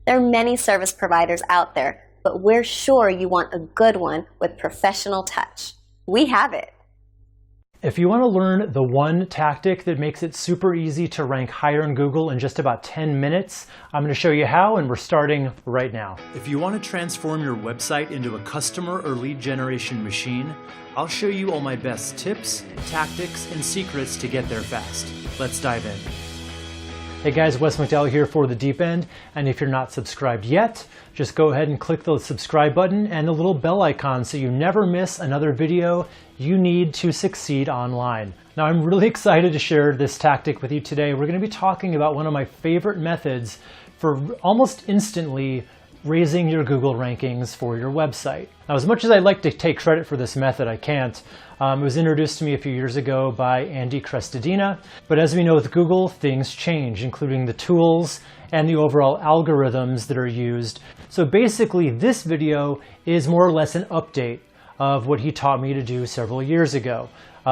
There are many service providers out there, but we're sure you want a good one with professional touch. We have it. If you want to learn the one tactic that makes it super easy to rank higher in Google in just about 10 minutes, I'm going to show you how, and we're starting right now. If you want to transform your website into a customer or lead generation machine, I'll show you all my best tips, tactics, and secrets to get there fast. Let's dive in. Hey guys, Wes McDowell here for The Deep End, and if you're not subscribed yet, just go ahead and click the subscribe button and the little bell icon so you never miss another video you need to succeed online. Now I'm really excited to share this tactic with you today. We're going to be talking about one of my favorite methods for almost instantly raising your Google rankings for your website. Now, as much as I'd like to take credit for this method, I can't. It was introduced to me a few years ago by Andy Crestodina, but as we know with Google, things change, including the tools and the overall algorithms that are used. So basically, this video is more or less an update of what he taught me to do several years ago,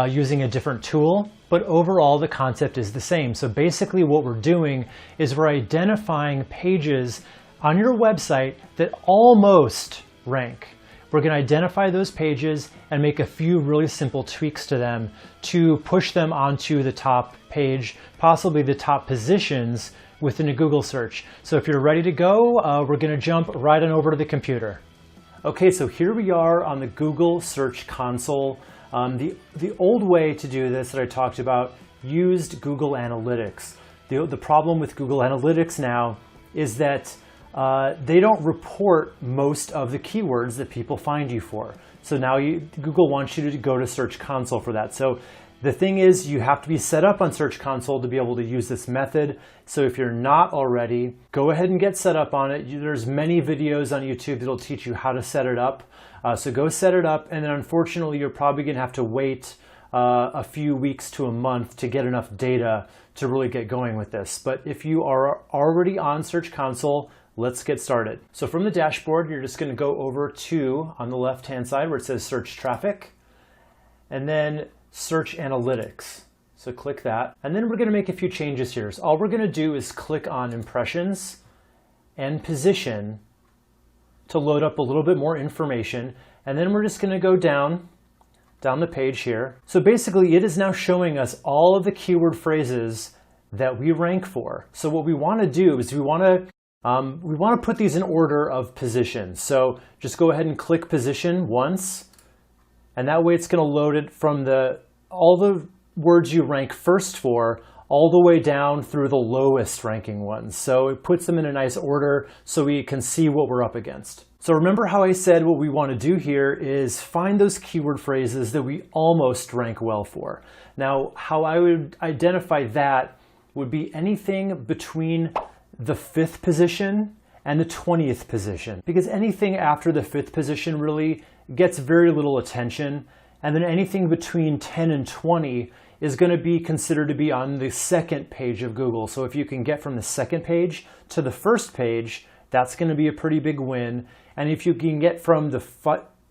using a different tool, but overall the concept is the same. So basically what we're doing is we're identifying pages on your website that almost rank. We're going to identify those pages and make a few really simple tweaks to them to push them onto the top page, possibly the top positions within a Google search. So if you're ready to go, we're going to jump right on over to the computer. Okay, so here we are on the Google Search Console. The old way to do this that I talked about used Google Analytics. The problem with Google Analytics now is that they don't report most of the keywords that people find you for. So now Google wants you to go to Search Console for that. So the thing is, you have to be set up on Search Console to be able to use this method. So if you're not already, go ahead and get set up on it. There's many videos on YouTube that'll teach you how to set it up. So go set it up, and then unfortunately you're probably going to have to wait a few weeks to a month to get enough data to really get going with this. But if you are already on Search Console, let's get started. So from the dashboard, you're just going to go over to, on the left-hand side where it says Search Traffic, and then Search Analytics. So click that. And then we're going to make a few changes here. So all we're going to do is click on Impressions and Position to load up a little bit more information. And then we're just going to go down the page here. So basically it is now showing us all of the keyword phrases that we rank for. So what we want to do is we want to put these in order of position. So just go ahead and click Position once, and that way it's going to load it from all the words you rank first for all the way down through the lowest ranking ones. So it puts them in a nice order so we can see what we're up against. So remember how I said what we want to do here is find those keyword phrases that we almost rank well for. Now, how I would identify that would be anything between the 5th position and the 20th position, because anything after the 5th position really gets very little attention, and then anything between 10 and 20 is going to be considered to be on the 2nd page of Google. So if you can get from the 2nd page to the 1st page, that's going to be a pretty big win. And if you can get from the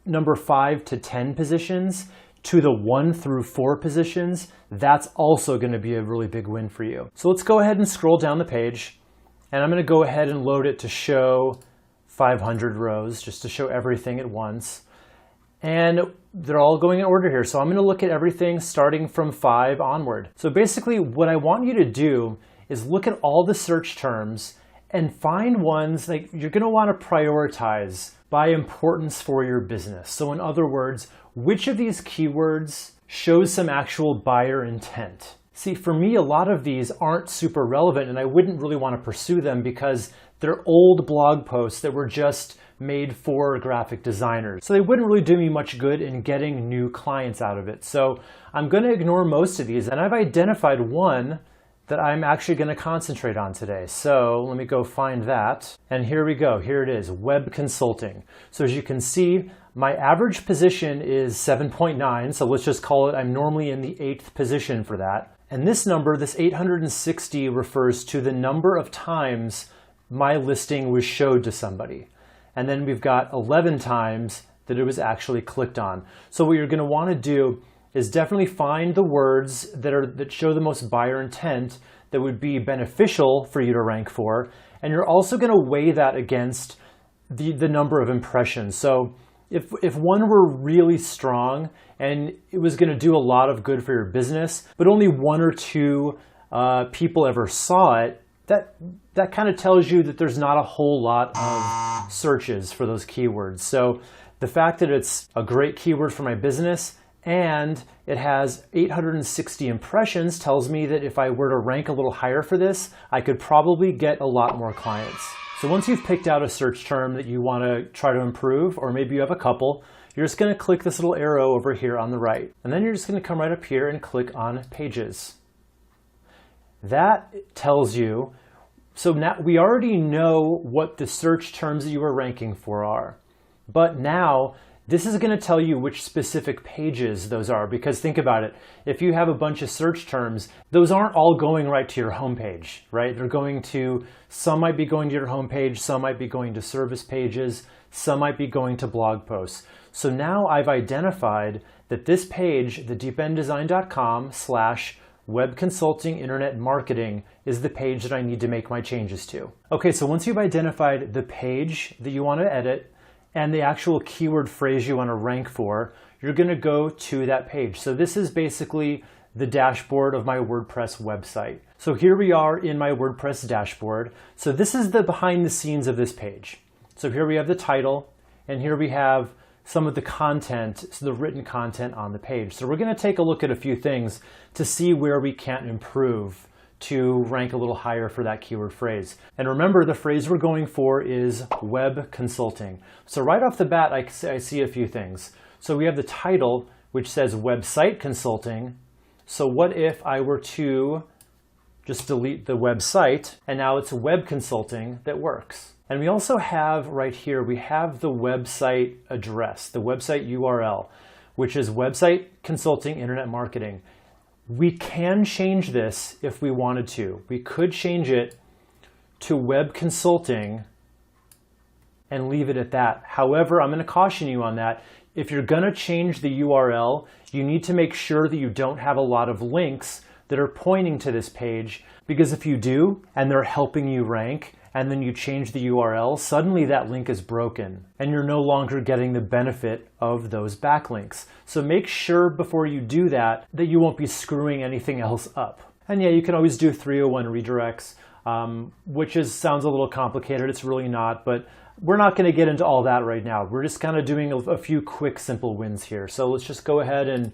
number 5 to 10 positions to the 1 through 4 positions, that's also going to be a really big win for you. So let's go ahead and scroll down the page. And I'm going to go ahead and load it to show 500 rows, just to show everything at once. And they're all going in order here. So I'm going to look at everything starting from 5 onward. So basically what I want you to do is look at all the search terms and find ones that you're going to want to prioritize by importance for your business. So in other words, which of these keywords shows some actual buyer intent? See, for me, a lot of these aren't super relevant, and I wouldn't really want to pursue them because they're old blog posts that were just made for graphic designers. So they wouldn't really do me much good in getting new clients out of it. So I'm going to ignore most of these, and I've identified one that I'm actually going to concentrate on today. So let me go find that. And here we go. Here it is, web consulting. So as you can see, my average position is 7.9. So let's just call it, I'm normally in the 8th position for that. And this number, this 860, refers to the number of times my listing was showed to somebody. And then we've got 11 times that it was actually clicked on. So what you're going to want to do is definitely find the words that show the most buyer intent that would be beneficial for you to rank for, And you're also going to weigh that against the number of impressions. So if one were really strong and it was going to do a lot of good for your business, but only one or two people ever saw it, that kind of tells you that there's not a whole lot of searches for those keywords. So the fact that it's a great keyword for my business and it has 860 impressions tells me that if I were to rank a little higher for this, I could probably get a lot more clients. So once you've picked out a search term that you want to try to improve, or maybe you have a couple, you're just going to click this little arrow over here on the right. And then you're just going to come right up here and click on Pages. That tells you, so now we already know what the search terms that you are ranking for are. But now this is going to tell you which specific pages those are, because think about it. If you have a bunch of search terms, those aren't all going right to your homepage, right? They're going to, some might be going to your homepage, some might be going to service pages, some might be going to blog posts. So now I've identified that this page, the deependdesign.com/web consulting internet marketing, is the page that I need to make my changes to. Okay, so once you've identified the page that you want to edit and the actual keyword phrase you want to rank for, you're going to go to that page. So this is basically the dashboard of my WordPress website. So here we are in my WordPress dashboard. So this is the behind the scenes of this page. So here we have the title, and here we have some of the content, so the written content on the page. So we're going to take a look at a few things to see where we can improve to rank a little higher for that keyword phrase. And remember, the phrase we're going for is web consulting. So right off the bat, I see a few things. So we have the title, which says website consulting. So what if I were to just delete the website, and now it's web consulting that works? And we also have right here, we have the website address, the website URL, which is website consulting internet marketing. We can change this if we wanted to. We could change it to web consulting and leave it at that. However, I'm going to caution you on that. If you're going to change the URL, you need to make sure that you don't have a lot of links that are pointing to this page, because if you do and they're helping you rank, and then you change the URL, suddenly that link is broken and you're no longer getting the benefit of those backlinks. So make sure before you do that you won't be screwing anything else up. And yeah, you can always do 301 redirects, which sounds a little complicated. It's really not, but we're not going to get into all that right now. We're just kind of doing a few quick, simple wins here. So let's just go ahead and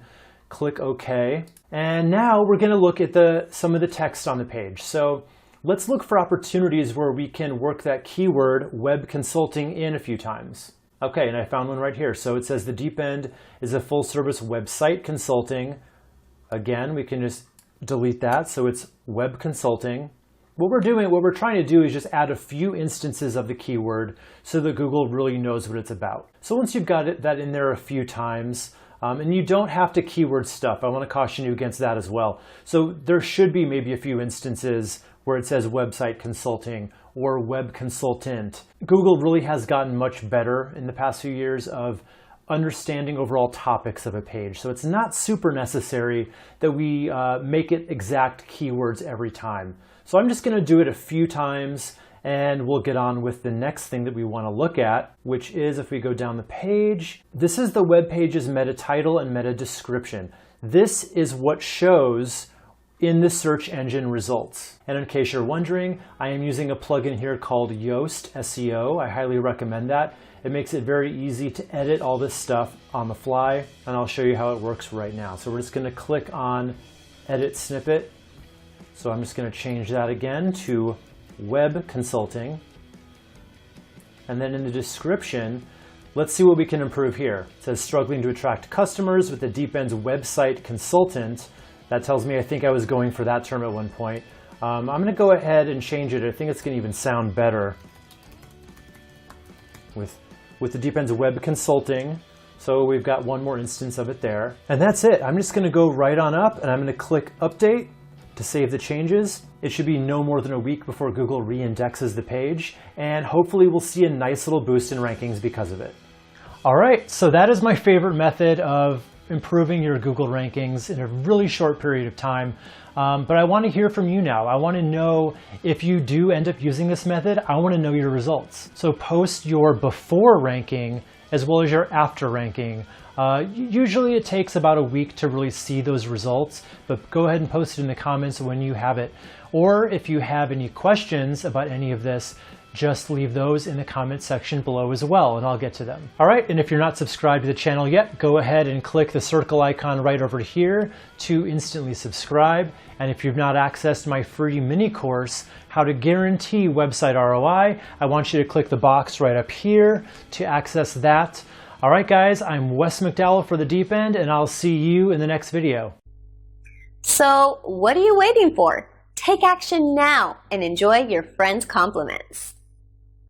click OK. And now we're going to look at some of the text on the page. So let's look for opportunities where we can work that keyword web consulting in a few times. Okay, and I found one right here. So it says the Deep End is a full service website consulting. Again, we can just delete that. So it's web consulting. What we're trying to do is just add a few instances of the keyword so that Google really knows what it's about. So once you've got that in there a few times, and you don't have to keyword stuff. I want to caution you against that as well. So there should be maybe a few instances where it says website consulting or web consultant. Google really has gotten much better in the past few years of understanding overall topics of a page. So it's not super necessary that we make it exact keywords every time. So I'm just going to do it a few times, and we'll get on with the next thing that we want to look at, which is if we go down the page, this is the web page's meta title and meta description. This is what shows in the search engine results. And in case you're wondering, I am using a plugin here called Yoast SEO. I highly recommend that. It makes it very easy to edit all this stuff on the fly, and I'll show you how it works right now. So we're just going to click on Edit Snippet. So I'm just going to change that again to web consulting. And then in the description, let's see what we can improve here. It says struggling to attract customers with the Deep End's website consultant. That tells me I think I was going for that term at one point. I'm going to go ahead and change it. I think it's going to even sound better with the Deep End's web consulting. So we've got one more instance of it there. And that's it. I'm just going to go right on up and I'm going to click Update to save the changes. It should be no more than a week before Google re-indexes the page, and hopefully we'll see a nice little boost in rankings because of it. All right, so that is my favorite method of improving your Google rankings in a really short period of time. But I want to hear from you now. I want to know if you do end up using this method, I want to know your results. So post your before ranking as well as your after ranking. Usually it takes about a week to really see those results, but go ahead and post it in the comments when you have it. Or if you have any questions about any of this, just leave those in the comment section below as well, and I'll get to them. All right, and if you're not subscribed to the channel yet, go ahead and click the circle icon right over here to instantly subscribe. And if you've not accessed my free mini course, How to Guarantee Website ROI, I want you to click the box right up here to access that. All right, guys, I'm Wes McDowell for The Deep End, and I'll see you in the next video. So, what are you waiting for? Take action now and enjoy your friends' compliments.